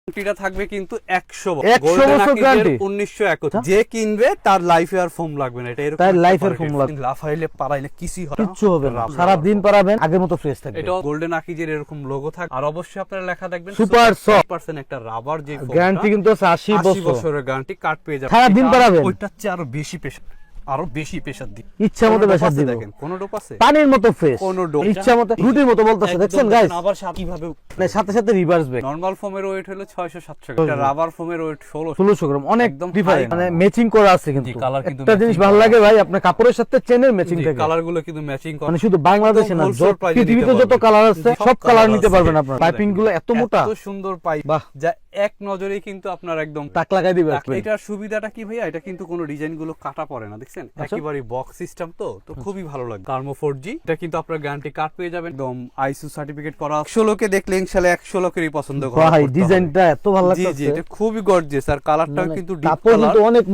গ্যারান্টিটা থাকবে কিন্তু 100 100 বছর গ্যারান্টি 1971 যে কিনবে তার লাইফ আর ফোম লাগবে না, এটা এরকম তার লাইফ আর ফোম লাগবে লাফাইলে পারাইলে কিছুই হবে না, কিচ্ছু হবে না, সারা দিন পারাবেন আগের মতো ফ্রেশ থাকবে। এটা গোল্ডেন আকিজের এরকম লোগো থাকবে, আর অবশ্যই আপনারা লেখা দেখবেন সুপার সফট % একটা রাবার, যে গ্যারান্টি কিন্তু আছে 80 বছরের গ্যারান্টি কার্ড পেয়ে যাবেন। সারা দিন পারাবেন, ওইটার চেয়ে আরো বেশি প্রেসার দিই, ইচ্ছা মতো প্রেসার দিবেন। দেখেন কোন ডোপ আছে, পানির মতো ফ্রেশ, কোন ডোপ ইচ্ছা মতো রুটির মতো বলতেছে, দেখছেন গাইস? আবার কিভাবে মানে সাথে সাথে রিভার্স ব্রেক। নরমাল ফোমের ওয়েট হলো 600-700 গ্রাম, এটা রাবার ফোমের ওয়েট 1600 গ্রাম, অনেক একদম ডিফারেন্ট, high মানে ম্যাচিং করা আছে কিন্তু। একটা জিনিস ভালো লাগে ভাই, আপনার কাপড়ের সাথে চেনের ম্যাচিং থাকে, কালার গুলো কিন্তু ম্যাচিং করা, মানে শুধু বাংলাদেশে না, পৃথিবীতে যত কালার আছে সব কালার নিতে পারবেন আপনারা। পাইপিং গুলো এত মোটা, এত সুন্দর পাইপ, বাহ, যা এক নজরেই কিন্তু আপনার একদম টাক লাগাই দিবে। এটার সুবিধাটা কি ভাইয়া, এটা কিন্তু কোনো ডিজাইন গুলো কাটা পড়ে না, দেখছেন একেবারে বক্স সিস্টেম, তো খুবই ভালো লাগে। কার্মো 4G, এটা কিন্তু আপনার গ্যারান্টি কার্ড পেয়ে যাবেন, একদম আইএসও সার্টিফিকেট করা। 100 লোকে দেখলে ইনশাআল্লাহ 100 লোকেরই পছন্দ করে। ভাই ডিজাইনটা এত ভালো লাগছে, জি এটা খুবই গর্জিয়াস, আর কালারটাও কিন্তু ডিপ কাপড় কিন্তু অনেক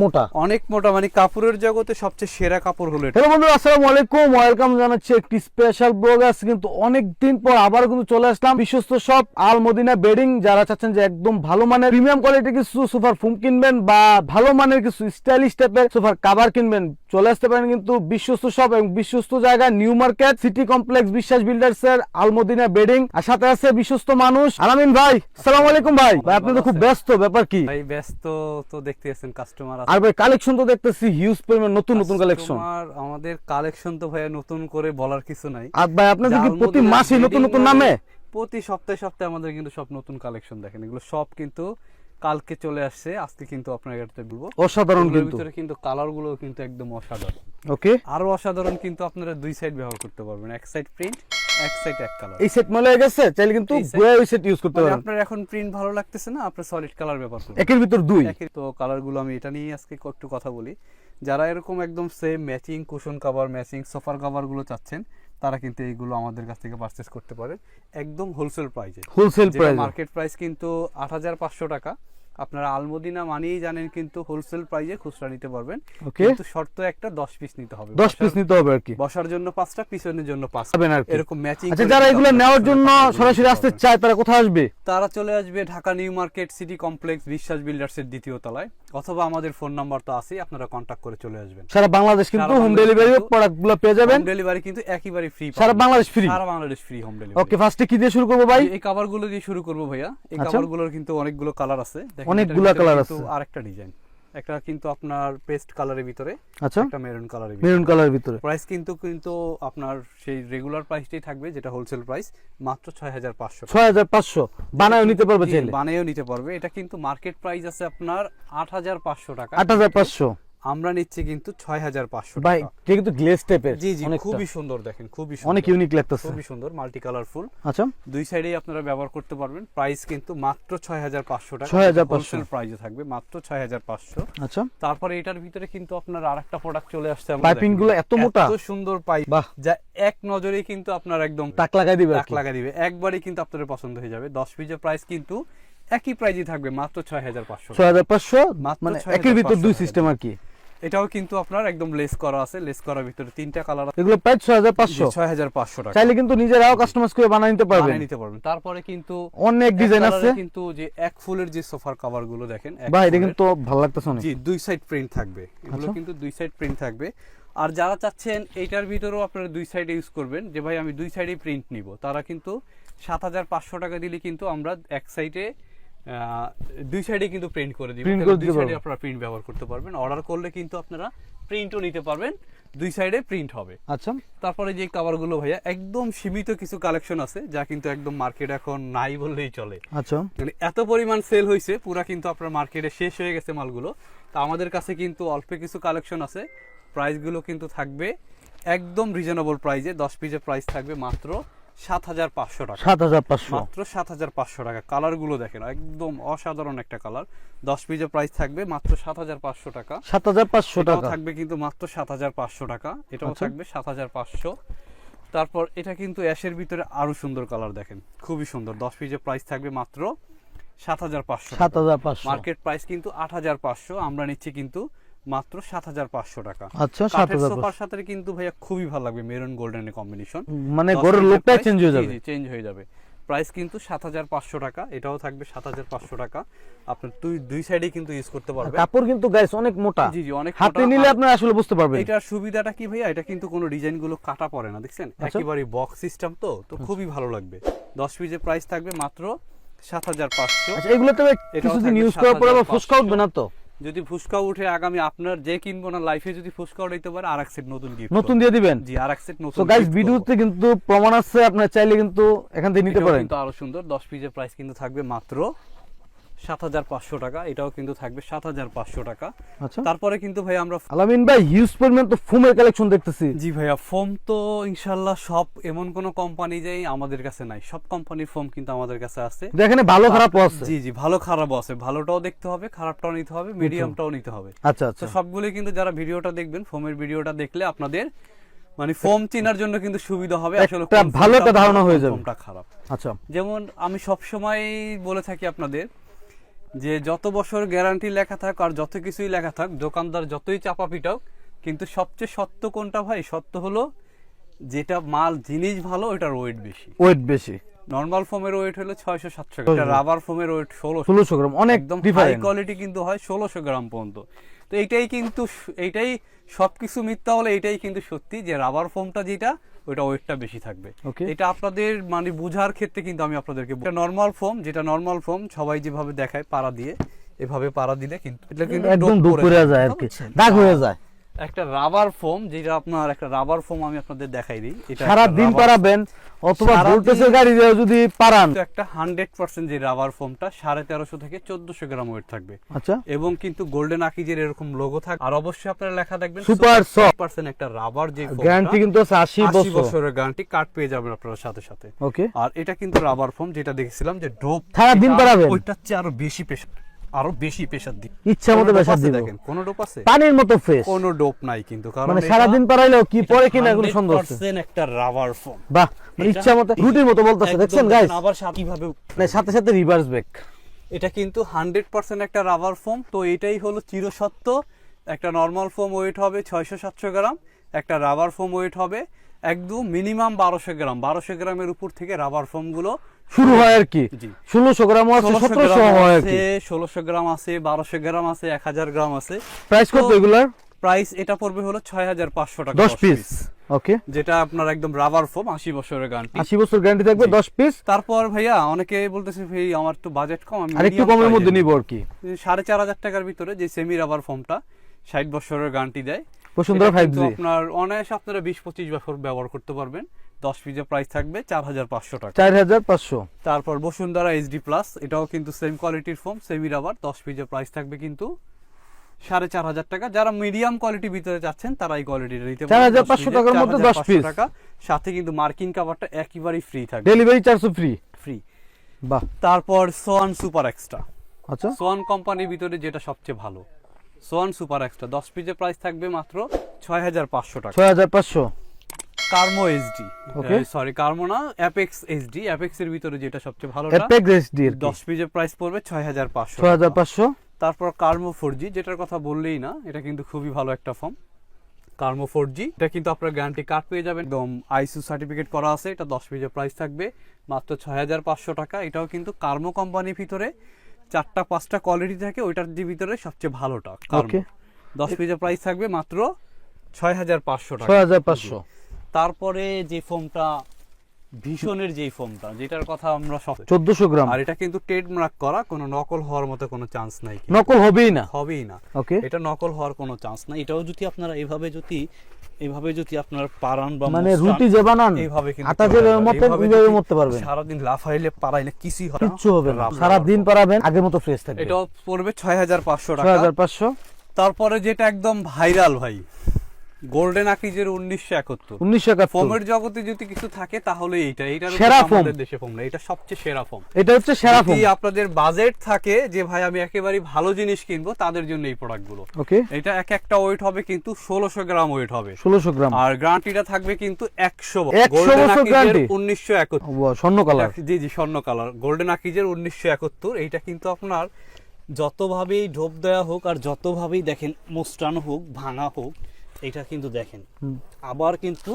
মোটা, মানে কাপড়ের জগতে সবচেয়ে সেরা কাপড় হলো এটা। হ্যালো বন্ধুরা, আসসালামু আলাইকুম, ওয়েলকাম জানাচ্ছি একটি স্পেশাল ব্লগ। আছে কিন্তু অনেক দিন পর আবার কিন্তু চলে আসলাম বিশ্বস্ত শপ আল মদিনা বেডিং। যারা চাচ্ছেন যে একদম ভালো মানের প্রিমিয়াম কোয়ালিটির কিছু সোফার ফোম কিনবেন বা ভালো মানের কিছু স্টাইলিশ টাইপের সোফার কভার কিনবেন, চলে আসতে পারেন কিন্তু বিশ্বস্ত শপ এবং বিশ্বস্ত জায়গা নিউ মার্কেট সিটি কমপ্লেক্স বিশ্বাস বিল্ডার্স এর আল মদিনা বেডিং। আর সাথে আছে বিশ্বস্ত মানুষ আলামিন ভাই। আসসালামু আলাইকুম ভাই। ভাই আপনি তো খুব ব্যস্ত, ব্যাপার কি ভাই? ব্যস্ত তো দেখতে আছেন, কাস্টমার আছে। আর ভাই কালেকশন তো দেখতেছি হিউজ পরিমাণ, নতুন কালেকশন। আমাদের কালেকশন তো ভাইয়া নতুন করে বলার কিছু নাই। আর ভাই আপনাদের কি প্রতি মাসে নতুন নামে? প্রতি সপ্তাহে আমাদের কিন্তু সব নতুন কালেকশন, দেখেন এগুলো সব কিন্তু কালকে চলে আসছে, আজকে কিন্তু আপনার এটাতে বলবো অসাধারণ, কিন্তু কালার গুলো কিন্তু একদম অসাধারণ। ওকে, আরো অসাধারণ, কিন্তু আপনারা দুই সাইড ব্যবহার করতে পারবেন, এক সাইড প্রিন্ট, এক সাইড এক কালার। এই সেট মলে গেছে, চাইলে কিন্তু গোয়া ওই সেট ইউজ করতে পারেন। আপনার এখন প্রিন্ট ভালো লাগতেছে না, আপনি সলিড কালার ব্যবহার করুন, একের ভিতর দুই। তো কালার গুলো আমি এটা নিয়ে আজকে একটু কথা বলি। যারা এরকম একদম same matching cushion cover, matching সোফার কভার গুলো চাচ্ছেন, তারা কিন্তু এইগুলো আমাদের কাছ থেকে পারচেজ করতে পারে একদম হোলসেল প্রাইসে। মার্কেট প্রাইস কিন্তু 8500 টাকা। আপনারা আলমদিনা মানেই জানেন কিন্তু হোলসেল প্রাইসে খুচরা নিতে পারবেন, কিন্তু শর্ত একটা 10 পিস নিতে হবে। 10 পিস নিতে হবে আর কি, বসার জন্য 5টা, পিছনের জন্য 5টা, এরকম ম্যাচিং। আচ্ছা, যারা এগুলো নেওয়ার জন্য সরাসরি আসতে চায় তারা কোথায় আসবে? তারা চলে আসবে Dhaka new market city complex বিশ্বাস বিল্ডার্স এর দ্বিতীয় তলায়, অথবা আমাদের ফোন নাম্বার তো আছেই, আপনারা কন্টাক্ট করে চলে আসবেন। সারা বাংলাদেশ কিন্তু হোম ডেলিভারি প্রোডাক্টগুলো পেয়ে যাবেন। হোম ডেলিভারি কিন্তু একেবারে ফ্রি, সারা বাংলাদেশ ফ্রি, সারা বাংলাদেশ ফ্রি হোম ডেলিভারি। ওকে, ফার্স্টে কি দিয়ে শুরু করব ভাই? এই কভারগুলো দিয়ে শুরু করব ভাইয়া। এই কভারগুলোর কিন্তু অনেকগুলো কালার আছে, অনেকগুলো কালার আছে। আরেকটা ডিজাইন, একটা কিন্তু আপনার পেস্ট কালারের ভিতরে, আচ্ছা একটা মেরুন কালারের ভিতরে। প্রাইস কিন্তু আপনার সেই রেগুলার প্রাইসটাই থাকবে, যেটা হোলসেল প্রাইস, মাত্র 6500। 6500 বানায়ও নিতে পারবে, চাইলে বানায়ও নিতে পারবে। এটা কিন্তু মার্কেট প্রাইস আছে আপনার 8500 টাকা, 8500। আমরা নিচ্ছি কিন্তু 6500 ভাই টাকা। এটা কিন্তু গ্লেজ টাইপের, জি খুবই সুন্দর, দেখেন খুবই সুন্দর, অনেক ইউনিক লাগতেছে, খুবই সুন্দর, মাল্টি কালারফুল। আচ্ছা, দুই সাইডেই আপনারা ব্যবহার করতে পারবেন। প্রাইস কিন্তু মাত্র 6500 টাকা, 6500 হোলসেল প্রাইসে থাকবে মাত্র 6500। আচ্ছা, তারপরে এটার ভিতরে কিন্তু আপনার আরেকটা প্রোডাক্ট চলে আসছে, পাইপিং গুলো এত মোটা, এত সুন্দর পাইপ, বাহ, যা এক নজরেই কিন্তু আপনার একদম টাক লাগাই দিবে, একবারই কিন্তু আপনাদের পছন্দ হয়ে যাবে। 10 পিসের প্রাইস কিন্তু একই প্রাইসই থাকবে, মাত্র 6500। 6500 মানে একের ভিতর দুই সিস্টেম আর কি। এটাও কিন্তু আপনার একদম লেস করা আছে, লেস করার ভিতরে 3টা কালার আছে। এগুলো প্রাইস 6500 টাকা। চাইলে কিন্তু নিজেরাও কাস্টমাইজ করে বানিয়ে নিতে পারবেন। তারপরে কিন্তু অনেক ডিজাইন আছে, কিন্তু যে এক ফুলের যে সোফার কভার গুলো দেখেন ভাই, এটা কিন্তু ভালো লাগতেছে অনেক। জি, দুই সাইড প্রিন্ট থাকবে, এগুলো কিন্তু দুই সাইড প্রিন্ট থাকবে। আর যারা চাচ্ছেন এইটার ভিতরেও আপনারা দুই সাইডে ইউজ করবেন, যে ভাই আমি দুই সাইডে প্রিন্ট নিব, তারা কিন্তু 7500 টাকা দিলে কিন্তু আমরা এক সাইডে দুই সাইডে কিন্তু প্রিন্ট করে দিব। দুই সাইডে আপনারা প্রিন্ট ব্যবহার করতে পারবেন। অর্ডার করলে কিন্তু আপনারা প্রিন্টও নিতে পারবেন, দুই সাইডে প্রিন্ট হবে। আচ্ছা, তারপরে যে কভারগুলো ভাইয়া একদম সীমিত কিছু কালেকশন আছে, যা কিন্তু একদম মার্কেট এখন নাই বললেই চলে। আচ্ছা, এত পরিমাণ সেল হয়েছে, পুরা কিন্তু আপনার মার্কেটে শেষ হয়ে গেছে মালগুলো। তা আমাদের কাছে কিন্তু অল্প কিছু কালেকশন আছে, প্রাইসগুলো কিন্তু থাকবে একদম রিজনেবল প্রাইসে। 10 পিসের প্রাইস থাকবে মাত্র 7500 টাকা, 7500, মাত্র 7500 টাকা। কালার গুলো দেখেন একদম অসাধারণ একটা কালার। 10 পিসের প্রাইস থাকবে মাত্র 7500 টাকা, 7500 টাকা থাকবে কিন্তু মাত্র 7500 টাকা। এটাও থাকবে 7500। তারপর এটা কিন্তু অ্যাশের ভিতরে আরো সুন্দর কালার, দেখেন খুবই সুন্দর। 10 পিসের প্রাইস থাকবে মাত্র 7500। মার্কেট প্রাইস কিন্তু 8500, আমরা নিচ্ছি কিন্তু মাত্র 7500 টাকা। আচ্ছা, 7500 সোফার সাথে কিন্তু ভাইয়া খুবই ভালো লাগবে, মেরুন গোল্ডেন এর কম্বিনেশন, মানে ঘরের লুকটাই চেঞ্জ হয়ে যাবে। চেঞ্জ হয়ে যাবে। প্রাইস কিন্তু 7500 টাকা, এটাও থাকবে 7500 টাকা। আপনার দুই সাইডে কিন্তু ইউজ করতে পারবেন। কাপড় কিন্তু গাইস অনেক মোটা, জি জি অনেক হাতে মোটা। নিলে আপনারা আসলে বুঝতে পারবেন। এটার সুবিধাটা কি ভাইয়া, এটা কিন্তু কোনো ডিজাইন গুলো কাটা পড়ে না, দেখছেন একেবারে বক্স সিস্টেম, তো খুবই ভালো লাগবে। 10 পিসের প্রাইস থাকবে মাত্র 7500। আচ্ছা, এগুলো তো কিছুদিন ইউজ করার পরে আবার ফুসকা উঠবে না তো? যদি ফুসকা উঠে আগামী আপনার যে কিনবো না লাইফে যদি ফুসকা উঠাইতে পারে আরেক সেট নতুন গিফট নতুন দিয়ে দিবেন। জি আরেক সেট নতুন। সো গাইস ভিডিওতে কিন্তু প্রমাণ আছে, আপনারা চাইলে কিন্তু এখান থেকে নিতে পারেন। কিন্তু আরো সুন্দর 10 পিসের প্রাইস কিন্তু থাকবে মাত্র 7500 টাকা, এটাও কিন্তু থাকবে 7500 টাকা। আচ্ছা, তারপরে কিন্তু ভাই আমরা আলামিন ভাই হিউজ পরিমাণ তো ফোমের কালেকশন দেখতেছি। জি ভাইয়া, ফোম তো ইনশাআল্লাহ সব, এমন কোন কোম্পানি যেই আমাদের কাছে নাই, সব কোম্পানির ফোম কিন্তু আমাদের কাছে আছে। এখানে ভালো খারাপও আছে। জি জি, ভালো খারাপও আছে, ভালোটাও দেখতে হবে, খারাপটাও নিতে হবে, মিডিয়ামটাও নিতে হবে। আচ্ছা আচ্ছা, তো সবগুলো কিন্তু যারা ভিডিওটা দেখবেন, ফোমের ভিডিওটা দেখলে আপনাদের মানে ফোম চেনার জন্য কিন্তু সুবিধা হবে, আসলে একটা ভালো একটা ধারণা হয়ে যাবে ফোমটা খারাপ। আচ্ছা, যেমন আমি সব সময় বলে থাকি আপনাদের যে যত বছর গ্যারান্টি লেখা থাক আর যত কিছুই লেখা থাক, দোকানদার যতই চাপা পিটাও, কিন্তু সবচেয়ে সত্য কোনটা ভাই? সত্য হলো যেটা মাল জিনিস ভালো ওটার ওয়েট বেশি। ওয়েট বেশি। নরমাল ফোমের ওয়েট হলো 600-700 গ্রাম, এটা রাবার ফোমের ওয়েট 1600 গ্রাম, অনেক একদম হাই ডিফারেন্ট। কোয়ালিটি কিন্তু হয় 1600 গ্রাম পর্যন্ত। তো এইটাই কিন্তু এইটাই সবকিছু মিথ্যা হলে এইটাই কিন্তু সত্যি যে রাবার ফোমটা যেটা ওটা ওয়েটটা বেশি থাকবে। এটা আপনাদের মানে বোঝার ক্ষেত্রে কিন্তু আমি আপনাদেরকে নরমাল ফোম, যেটা নরমাল ফোম সবাই যেভাবে দেখায় পাড়া দিয়ে, এভাবে পাড়া দিলে কিন্তু এটা কিন্তু একদম ডুব করে যায় আর কি, দাগ হয়ে যায়। একটা রাবার ফোম, যেটা আপনার একটা রাবার ফোম আমি আপনাদের দেখাই দিই, এটা সারা দিন পারাবেন অথবা ভোল্টেজের গাড়ি দিয়ে যদি পারান, একটা 100% যে রাবার ফোমটা 1350 থেকে 1400 গ্রাম ওয়েট থাকবে। আচ্ছা, এবং কিন্তু গোল্ডেন আকিজের এরকম লোগো থাকবে, আর অবশ্যই আপনারা লেখা দেখবেন সুপার সফট % একটা রাবার, যে গ্যারান্টি কিন্তু আছে 80 বছরের গ্যারান্টি, কাট পেয়ে যাবেন আপনারা সাথে সাথে। ওকে, আর এটা কিন্তু রাবার ফোম, যেটা দেখছিলাম যে ড্রপ সারা দিন পারাবেন, ওইটার চেয়ে আরো বেশি প্রেসার দিই, ইচ্ছা মতো প্রেসার দিবেন। দেখেন কোন ডোপ আছে? পানির মতো ফ্রেশ, কোনো ডোপ নাই কিন্তু, কারণ মানে সারা দিন পারাইলেও কি পরে কিনা কোনো সন্দেহ আছে। 100% একটা রাবার ফোম, বাহ, মানে ইচ্ছা মতো রুটির মতো বলতেছে, দেখছেন গাইস? আবার কিভাবে মানে সাথে সাথে রিভার্স ব্রেক। এটা কিন্তু 100% একটা রাবার ফোম। তো এটাই হলো চিরসত্য, একটা নরমাল ফোম ওয়েট হবে 600-700 গ্রাম, একটা রাবার ফোম ওয়েট হবে একদম মিনিমাম 1200 গ্রাম। 1200 গ্রামের উপর থেকে রাবার ফোম গুলো শুরু হয় আর কি। 1600 গ্রাম আছে, 1700 হয় আর কি, 1600 গ্রাম আছে, 1200 গ্রাম আছে, 1000 গ্রাম আছে। প্রাইস কত এগুলার? প্রাইস এটা পড়বে হলো 6500 টাকা 10 পিস। ওকে, যেটা আপনার একদম রাবার ফোম, 80 বছরের গ্যারান্টি, 80 বছর গ্যারান্টি থাকবে 10 পিস। তারপর ভাইয়া অনেকে বলতেছে ভাই আমার তো বাজেট কম, আমি আর একটু কমের মধ্যে নিব আর কি, 4500 টাকার ভিতরে যে সেমি রাবার ফোমটা 60 বছরের গ্যারান্টি দেয়, বসুন্ধরা 5G আপনার অনায়াসে আপনারা 20-25 বছর ব্যবহার করতে পারবেন। 10 পিসের প্রাইস থাকবে 4500 টাকা। 4500। তারপর বসুন্ধরা HD প্লাস, এটাও কিন্তু সেম কোয়ালিটির ফোম, সেমি রাবার, 10 পিসের প্রাইস থাকবে কিন্তু 4500 টাকা। যারা মিডিয়াম কোয়ালিটির ভিতরে চাচ্ছেন তারা এই কোয়ালিটিটা নিতে পারেন, 4500 টাকার মধ্যে 10 পিস টাকা, সাথে কিন্তু মার্কিং কভারটা একেবারেই ফ্রি থাকবে, ডেলিভারি চার্জও ফ্রি। বাহ। তারপর সোয়ান সুপার এক্সট্রা, আচ্ছা, সোয়ান কোম্পানির ভিতরে যেটা সবচেয়ে ভালো, সোয়ান সুপার এক্সট্রা 10 পিসের প্রাইস থাকবে মাত্র 6500 টাকা। 6500। কার্মো এইচডি, ওকে, সরি কার্মো না, অ্যাপেক্স এইচডি, অ্যাপেক্স এর ভিতরে যেটা সবচেয়ে ভালোটা, অ্যাপেক্স এইচডি 10 পিসের প্রাইস পড়বে 6500। 6500। তারপর কার্মো 4G, যেটার কথা বললেই না, এটা কিন্তু খুবই ভালো একটা ফর্ম, কার্মো 4G। এটা কিন্তু আপনার গ্যারান্টি কার্ড পেয়ে যাবেন, একদম আইসিউ সার্টিফিকেট করা আছে। এটা 10 পিসের প্রাইস থাকবে মাত্র 6500 টাকা। এটাও কিন্তু কার্মো কোম্পানির ভিতরে 4-5টা কোয়ালিটি থাকে, ওইটার ভিতরে সবচেয়ে ভালোটা কার্মো। 10 পিসের প্রাইস থাকবে মাত্র 6500 টাকা। 6500। তারপরে যে ফোমটা ভীষণের যেই ফোমটা, যেটার কথা আমরা সব 1400 গ্রাম, আর এটা কিন্তু ট্রেডমার্ক করা, কোনো নকল হওয়ার মতো কোনো চান্স নাই, নকল হবেই না, হবেই না। ওকে, এটা নকল হওয়ার কোনো চান্স নাই। এটাও যদি আপনারা এইভাবে যদি আপনারা পারান বা মানে রুটি যে বানান এইভাবে কিন্তু আটা যে মতে এইভাবে মতে পারবেন, সারা দিন লাফাইলে পারাইলে কিছুই হবে না, কিচ্ছু হবে না, সারা দিন পারাবেন, আগের মতো ফ্রেশ থাকবে। এটাও পড়বে 6500 টাকা। 6500। তারপরে যেটা একদম ভাইরাল ভাই, গোল্ডেন আকিজের 1971 ফোমের জগতে যদি কিছু থাকে তাহলে এইটার সেরা ফোম, আমাদের দেশে ফোম না, এটা সবচেয়ে সেরা ফোম। এটা হচ্ছে সেরা ফোম। যদি আপনাদের বাজেট থাকে যে ভাই আমি একেবারে ভালো জিনিস কিনবো, তাদের জন্য এই প্রোডাক্টগুলো। ওকে, এটা একটা ওয়েট হবে কিন্তু 1600 গ্রাম ওয়েট হবে, 1600 গ্রাম, আর গ্যারান্টিটা থাকবে কিন্তু 100 গোল্ডেন আকিজের 1971 স্বর্ণ কালার, জি জি স্বর্ণ কালার, গোল্ডেন আকিজের 1971। এইটা কিন্তু আপনার যতভাবেই ঢোপ দেওয়া হোক আর যতভাবেই দেখেন মোস্টানো হোক, ভাঙা হোক, এটা কিন্তু দেখেন আবার কিন্তু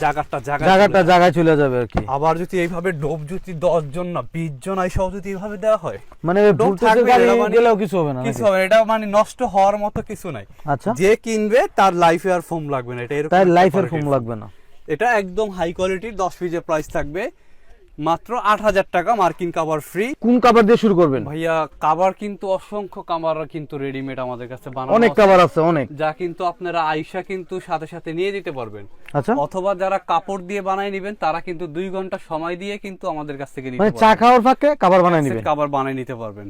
জায়গায় চলে যাবে আর কি। আবার যদি এইভাবে ডোব যদি 10 জন না 20 জন আইসাও যদি এইভাবে দেওয়া হয়, মানে ডোব ভুলতে থাকবে, গাড়ি এটা মানে গেলেও কিছু হবে না কিছু নাকি? হবে না, এটা মানে নষ্ট হওয়ার মতো কিছু নাই। আচ্ছা, যে কিনবে তার লাইফে আর ফোম লাগবে না, এটা এরকম তাই একটা লাইফের quality ফোম র লাগবে না। এটা একদম হাই কোয়ালিটির 10 পিসের প্রাইস থাকবে মাত্র 8000 টাকা, মার্কিন কভার ফ্রি। কোন কভার দিয়ে শুরু করবেন ভাইয়া কভার কিন্তু অসংখ্য কভার কিন্তু রেডিমেড আমাদের কাছে বানানো অনেক আছে, কভার আছে অনেক, যা কিন্তু আপনারা আইসা কিন্তু সাথে সাথে নিয়ে দিতে পারবেন। আচ্ছা, অথবা যারা কাপড় দিয়ে বানাই নেবেন তারা কিন্তু 2 ঘন্টা সময় দিয়ে কিন্তু আমাদের কাছ থেকে নিতে মানে চা পারবেন, খাওয়ার ফাঁকে কভার বানায় নেবেন। কভার বানাই নিতে পারবেন।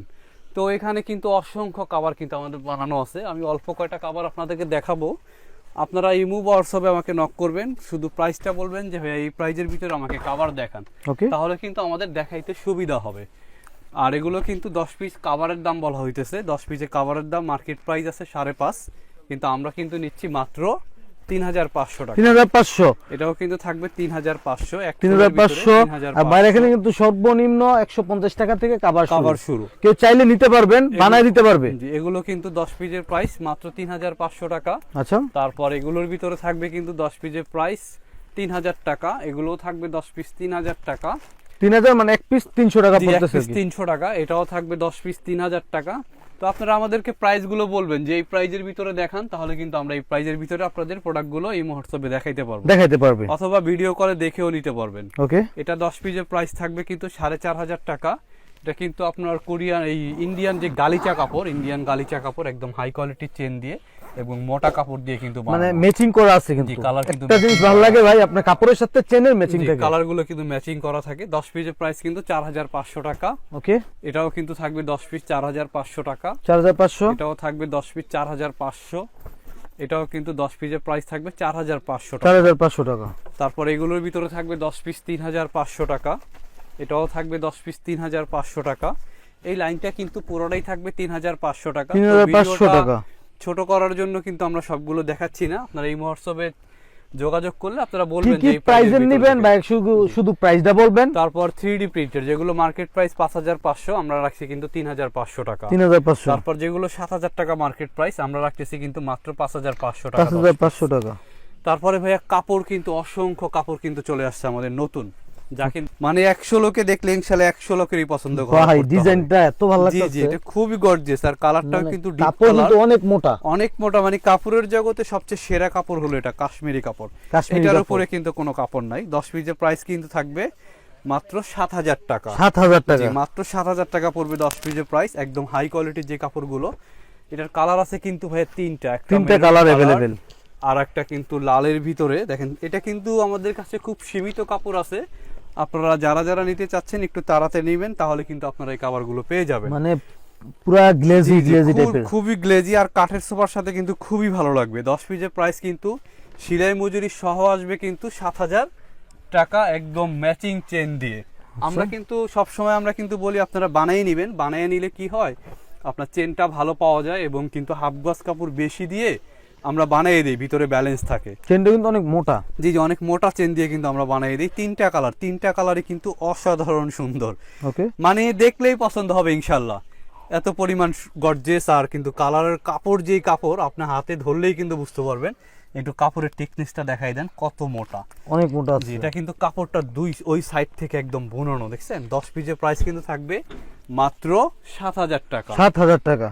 তো এখানে কিন্তু অসংখ্য কভার কিন্তু আমাদের বানানো আছে, আমি অল্প কয়টা কভার আপনাদেরকে দেখাবো। আপনারা ইমো বা হোয়াটসঅ্যাপে আমাকে নক করবেন, শুধু প্রাইসটা বলবেন যে ভাই এই প্রাইজের ভিতরে আমাকে কভার দেখান, ওকে, তাহলে কিন্তু আমাদের দেখাইতে সুবিধা হবে। আর এগুলো কিন্তু 10 পিস কভারের দাম বলা হইতেছে, 10 পিসের কভারের দাম মার্কেট প্রাইস আছে 5.5, কিন্তু আমরা কিন্তু নিচ্ছি মাত্র 3500 টাকা। 3500, এটাও কিন্তু থাকবে 3500, 3500। আর বাইরে এখানে কিন্তু সর্বনিম্ন 150 টাকা থেকে কভার শুরু, কেউ চাইলে নিতে পারবেন, বানায় দিতে পারবে। জি, এগুলো কিন্তু 10 পিসের প্রাইস মাত্র 3500 টাকা। আচ্ছা, তারপর এগুলোর ভিতরে থাকবে কিন্তু 10 পিসের প্রাইস 3000 টাকা, এগুলোও থাকবে 10 পিস 3000 টাকা। 3000 মানে এক পিস 300 টাকা জি, এক পড়তেছে পিস 300 টাকা, এটাও থাকবে 10 পিস 3000 টাকা। তো আপনারা আমাদেরকে প্রাইস গুলো বলবেন যে এই প্রাইজের ভিতরে দেখান, তাহলে কিন্তু আমরা এই প্রাইজের ভিতরে আপনাদের প্রোডাক্ট গুলো এই হোয়াটসঅ্যাপে দেখাইতে পারবো, অথবা ভিডিও কলে দেখেও নিতে পারবেন। ওকে, এটা 10 পিসের প্রাইস থাকবে কিন্তু 4500 টাকা। এটা কিন্তু আপনার কোরিয়ান এই ইন্ডিয়ান যে গালিচা কাপড়, ইন্ডিয়ান গালিচা কাপড়, একদম হাই কোয়ালিটির চেন দিয়ে এবং মোটা কাপড় দিয়ে কিন্তু মানে ম্যাচিং করা আছে কিন্তু। কালার কিন্তু একটা জিনিস ভালো লাগে ভাই, আপনার কাপড়ের সাথে চেনের ম্যাচিং থাকে, কালার গুলো কিন্তু ম্যাচিং করা থাকে। 10 পিসের প্রাইস কিন্তু 4500 টাকা। ওকে, এটাও কিন্তু থাকবে 10 পিস 4500 টাকা। 4500, এটাও থাকবে 10 পিস 4500। এটাও কিন্তু 10 পিসের প্রাইস থাকবে 4500 টাকা। 4500 টাকা। তারপর এগুলোর ভিতরে থাকবে 10 পিস 3500 টাকা। এটাও থাকবে 10 পিস 3500 টাকা। এই লাইনটা কিন্তু পুরোটাই থাকবে 3500 টাকা। 3500 টাকা। ছোট করার জন্য কিন্তু আমরা সবগুলো দেখাচ্ছি না, আপনারা এই হোয়াটসঅ্যাপে যোগাযোগ করলে আপনারা বলবেন যে এই প্রাইসের নেবেন বা শুধু প্রাইসটা বলবেন। তারপর 3D প্রিন্টার যেগুলো মার্কেট প্রাইস 5500, আমরা রাখছি কিন্তু 3500 টাকা। 3500। তারপর যেগুলো 7000 টাকা মার্কেট প্রাইস, আমরা রাখতেছি কিন্তু মাত্র 5500 টাকা। 5500 টাকা। তারপরে ভাইয়া কাপড় কিন্তু অসংখ্য কাপড় কিন্তু চলে আসছে আমাদের নতুন, যাকে মানে 100 লোকে দেখলে ইনশাআল্লাহ 100 লোকেরই পছন্দ করে। ভাই ডিজাইনটা এত ভালো লাগছে। জি, এটা খুবই গর্জিয়াস, আর কালারটাও কিন্তু ডিপ কাপড় কালার, কিন্তু অনেক মোটা, অনেক মোটা। মানে কাপড়ের জগতে সবচেয়ে সেরা কাপড় হলো এটা কাশ্মীরি কাপড়। এটার উপরে কিন্তু কোনো কাপড় নাই। 10 পিসের প্রাইস কিন্তু থাকবে মাত্র 7000 টাকা। 7000 টাকা, মাত্র 7000 টাকা পড়বে 10 পিসের প্রাইস। একদম হাই কোয়ালিটির যে কাপড়গুলো, এটার কালার আছে কিন্তু ভাই তিনটা কালার अवेलेबल, আর একটা কিন্তু লালের ভিতরে। দেখেন এটা কিন্তু আমাদের কাছে খুব সীমিত কাপড় আছে, আপনারা যারা যারা নিতে চাচ্ছেন একটু তাড়াতাড়ি নেবেন, তাহলে কিন্তু আপনারা এই কভারগুলো পেয়ে যাবেন। মানে পুরো গ্লেজি টাইপের, খুবই গ্লেজি, আর কাঠের সোফার সাথে কিন্তু খুবই ভালো লাগবে। 10 পিসের প্রাইস কিন্তু সেলাই মজুরি সহ আসবে কিন্তু 7000 টাকা, একদম ম্যাচিং চেন দিয়ে। আমরা কিন্তু সব সময় আমরা কিন্তু বলি আপনারা বানিয়ে নেবেন, বানিয়ে নিলে কি হয় আপনার চেনটা ভালো পাওয়া যায়, এবং কিন্তু হাফ গজ কাপড় বেশি দিয়ে আমরা বানিয়ে দিই, ভিতরে ব্যালেন্স থাকে। চেনটা কিন্তু অনেক মোটা, জি, অনেক মোটা চেন দিয়ে কিন্তু আমরা বানিয়ে দিই। তিনটা কালারই কিন্তু অসাধারণ সুন্দর, ওকে, মানে দেখলেই পছন্দ হবে ইনশাল্লাহ। এত পরিমাণ গর্জিয়াস, আর কিন্তু কালারের কাপড় যেই কাপড় আপনার হাতে ধরলেই কিন্তু বুঝতে পারবেন। একটু কাপড়ের টেকনিকটা দেখাই দেন, কত মোটা, অনেক মোটা আছে। এটা কিন্তু কাপড়টা ওই সাইড থেকে একদম বুনানো, দেখছেন। 10 পিসের প্রাইস কিন্তু থাকবে মাত্র 7000 টাকা। 7000 টাকা।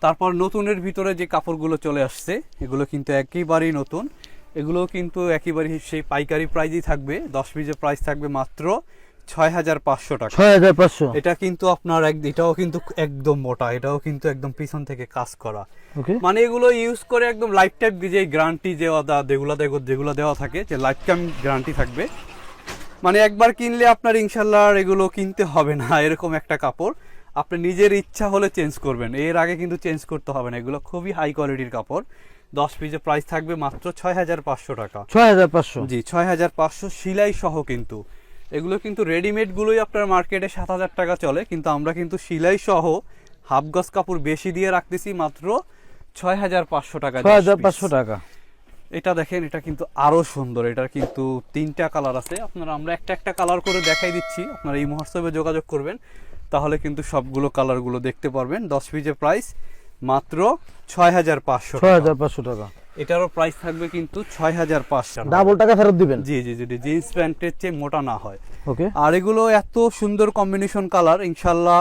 তারপর নতুনের ভিতরে যে কাপড়গুলো চলে আসছে, এগুলো কিন্তু একেবারেই নতুন, এগুলো কিন্তু একেবারে সেই পাইকারি প্রাইসই থাকবে। 10 পিসের প্রাইস থাকবে মাত্র 6500 টাকা। 6500। এটা কিন্তু আপনার এটাও কিন্তু একদম মোটা, এটাও কিন্তু একদম পিছন থেকে কাজ করা, ওকে, মানে এগুলো ইউজ করে একদম লাইফ টাইম যে গ্যারান্টি যেগুলো দেওয়া থাকে, যে লাইফ টাইম গ্যারান্টি থাকবে। মানে একবার কিনলে আপনার ইনশাল্লাহ এগুলো কিনতে হবে না, এরকম একটা কাপড়। আপনি নিজের ইচ্ছা হলে চেঞ্জ করবেন, এর আগে কিন্তু চেঞ্জ করতে হবে না। এগুলো খুবই হাই কোয়ালিটির কাপড়। 10 পিসের প্রাইস থাকবে মাত্র 6500 টাকা। 6500, জি, 6500 সেলাই সহ। কিন্তু এগুলো কিন্তু রেডিমেড গুলোই আপনার মার্কেটে 7000 টাকা চলে, কিন্তু আমরা কিন্তু সেলাই সহ হাফ গজ কাপড় বেশি দিয়ে রাখতেছি মাত্র 6500 টাকা। 6500 টাকা। এটা দেখেন, এটা কিন্তু আরো সুন্দর। এটার কিন্তু তিনটা কালার আছে, আপনারা আমরা একটা কালার করে দেখাই দিচ্ছি, আপনারা এই হোয়াটসঅ্যাপে যোগাযোগ করবেন, তাহলে কিন্তু সবগুলো কালারগুলো দেখতে পারবেন। 10 পিসের প্রাইস মাত্র 6500 6500 টাকা। এটারও প্রাইস থাকবে কিন্তু 6500 ডাবল টাকা ফেরত দিবেন। জি জি জি, জিন্স প্যান্টের চেয়ে মোটা না হয়। ওকে, আর এগুলো এত সুন্দর কম্বিনেশন কালার, ইনশাল্লাহ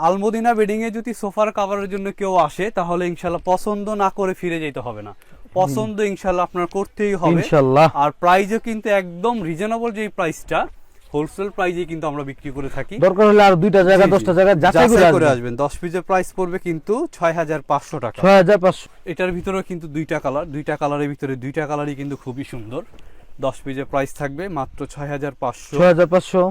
আলমদিনা বেডিং এ যদি সোফার কাভারের জন্য কেউ আসে তাহলে ইনশাল্লাহ পছন্দ না করে ফিরে যেতে হবে না, পছন্দ ইনশাল্লাহ আপনার করতেই হবে ইনশাআল্লাহ। আর প্রাইসও কিন্তু একদম রিজনেবল, যে প্রাইসটা হোলসেল প্রাইসে কিন্তু আমরা বিক্রি করে থাকি। দরকার হলে আর 2টা জায়গা 10টা জায়গা যাচাই করে আসবেন। 10 পিসের প্রাইস পড়বে কিন্তু 6500 টাকা। 6500। এটার ভিতরেও কিন্তু দুইটা কালার, দুইটা কালারের ভিতরে দুইটা কালারই কিন্তু খুবই সুন্দর। 10 পিসের প্রাইস থাকবে মাত্র 6500। 6500।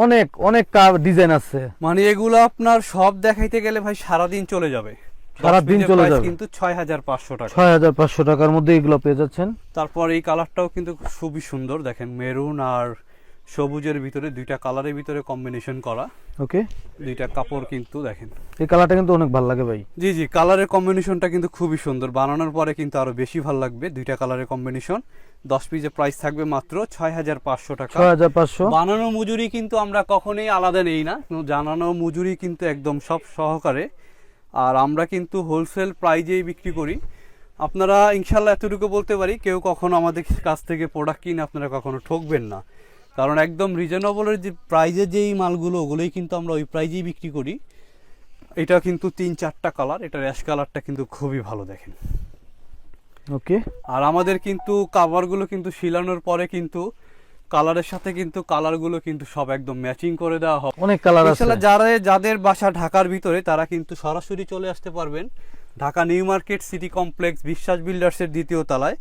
অনেক অনেক ডিজাইন আছে, মানে এগুলো আপনার সব দেখাইতে গেলে ভাই সারাদিন চলে যাবে। সারাদিন চলে যাবে। কিন্তু 6500 টাকা। 6500 টাকার মধ্যে এগুলো পেয়ে যাচ্ছেন। তারপর এই কালারটাও কিন্তু খুবই সুন্দর, দেখেন মেরুন আর সবুজের ভিতরে দুইটা কালারের ভিতরে কম্বিনেশন করা। ওকে, দুইটা কাপড় কিন্তু দেখেন, এই কালারটা কিন্তু অনেক ভালো লাগে ভাই। জি জি, কালারের কম্বিনেশনটা কিন্তু খুবই সুন্দর, বানানোর পরে কিন্তু আরো বেশি ভালো লাগবে। দুইটা কালারের কম্বিনেশন। 10 পিসের প্রাইস থাকবে মাত্র 6500 টাকা। 6500। বানানো মজুরি কিন্তু আমরা কখনোই আলাদা নেই না, জানানো মজুরি কিন্তু একদম সব সহকারে। আর আমরা কিন্তু হোলসেল প্রাইজেই বিক্রি করি। আপনারা ইনশাল্লাহ এতটুকু বলতে পারি, কেউ কখনো আমাদের কাছ থেকে প্রোডাক্ট কিনে আপনারা কখনো ঠকবেন না, কারণ একদম রিজনেবলের যে প্রাইজের যেই মালগুলো ওগুলোই কিন্তু আমরা ওই প্রাইজেই বিক্রি করি। এটা কিন্তু 3-4টা কালার, এটা র্যাশ কালারটা কিন্তু খুবই ভালো, দেখেন। ওকে, আর আমাদের কিন্তু কাভারগুলো কিন্তু শিলানোর পরে কিন্তু কালারের সাথে কিন্তু কালারগুলো কিন্তু সব একদম ম্যাচিং করে দেওয়া হবে। অনেক কালার আছে। ইনশাআল্লাহ যাদের বাসা ঢাকার ভিতরে তারা কিন্তু সরাসরি চলে আসতে পারবেন Dhaka new market city complex বিশ্বাস বিল্ডার্সের 2য় তলায়।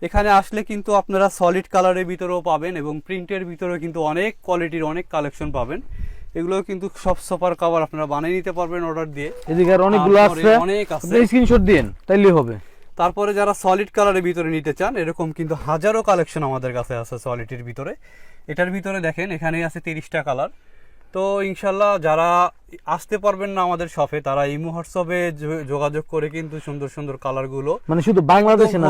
এখানে আসলে কিন্তু আপনারা সলিড কালারের ভিতরেও পাবেন এবং প্রিন্টের ভিতরেও কিন্তু অনেক কোয়ালিটির অনেক কালেকশন পাবেন। এগুলো কিন্তু সব সোফার কভার আপনারা বানিয়ে নিতে পারবেন অর্ডার দিয়ে। এদিকে আর অনেকগুলো আছে, অনেক আছে, আপনি স্ক্রিনশট দিন তাইলেই হবে। তারপরে যারা সলিড কালারের ভিতরে নিতে চান, এরকম কিন্তু হাজারো কালেকশন আমাদের কাছে আছে সলিডের ভিতরে। এটার ভিতরে দেখেন এখানে আছে 30টা কালার। তো ইনশাল্লাহ যারা আসতে পারবেন না আমাদের শপে, তারা ইমো হোয়াটসঅ্যাপে যোগাযোগ করে কিন্তু সুন্দর সুন্দর কালারগুলো, মানে শুধু বাংলাদেশে না,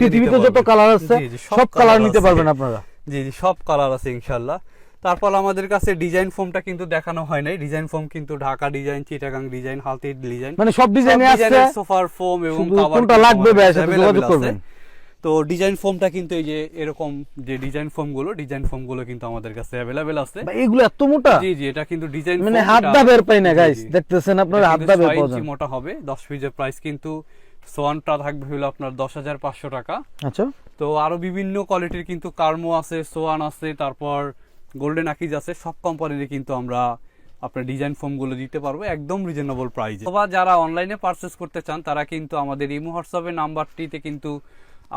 পৃথিবীতে যত কালার আছে সব কালার নিতে পারবেন আপনারা। জি জি, সব কালার আছে ইনশাল্লাহ। তারপর আমাদের কাছে ডিজাইন ফোমটা কিন্তু দেখানো হয় নাই। ডিজাইন ফোম কিন্তু ঢাকা ডিজাইন, চিটাগাং ডিজাইন, হালতির ডিজাইন, মানে সব ডিজাইনে আছে। সোফার ফোম এবং কভার কোনটা লাগবে ভাই সাথে যোগাযোগ করবেন। তো ডিজাইন ফোমটা কিন্তু এই যে এরকম যে ডিজাইন ফোমগুলো কিন্তু আমাদের কাছে अवेलेबल আছে। ভাই এগুলো এত মোটা? জি জি, এটা কিন্তু ডিজাইন মানে হাত দা বের পাই না গাইস, দেখতেছেন আপনারা হাত দা বের পাবেন। মোটা হবে। 10 পিসের প্রাইস কিন্তু সোয়ানটা থাকবে হলো আপনার 10500 টাকা। আচ্ছা, তো আরো বিভিন্ন কোয়ালিটির কিন্তু কার্মো আছে, সোয়ান আছে, তারপর গোল্ডেন আকিজ আছে। সব কোম্পানির কিন্তু আমরা আপনার ডিজাইন ফোমগুলো দিতে পারবো একদম রিজনেবল প্রাইসে। অথবা যারা অনলাইনে পারচেজ করতে চান তারা কিন্তু আমাদের ইমো হোয়াটসঅ্যাপের নাম্বারটিতে কিন্তু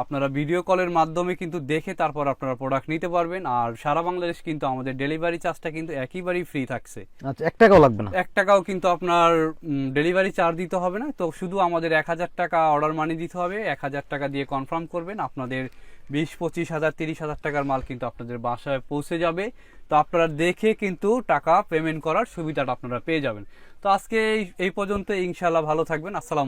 আপনারা ভিডিও কলের মাধ্যমে কিন্তু দেখে তারপর আপনারা প্রোডাক্ট নিতে পারবেন। আর সারা বাংলাদেশ কিন্তু আমাদের ডেলিভারি চার্জটা কিন্তু একেবারেই ফ্রি থাকছে। আচ্ছা, 1 টাকাও লাগবে না? 1 টাকাও কিন্তু আপনার ডেলিভারি চার্জ দিতে হবে না। তো শুধু আমাদের 1000 টাকা অর্ডার মানি দিতে হবে। 1000 টাকা দিয়ে কনফার্ম করবেন, আপনাদের 20-25,000 30,000 টাকার মাল কিন্তু আপনাদের বাসায় পৌঁছে যাবে। তো আপনারা দেখে কিন্তু টাকা পেমেন্ট করার সুবিধাটা আপনারা পেয়ে যাবেন। তো আজকে এই পর্যন্ত, ইনশাআল্লাহ ভালো থাকবেন। আসসালামু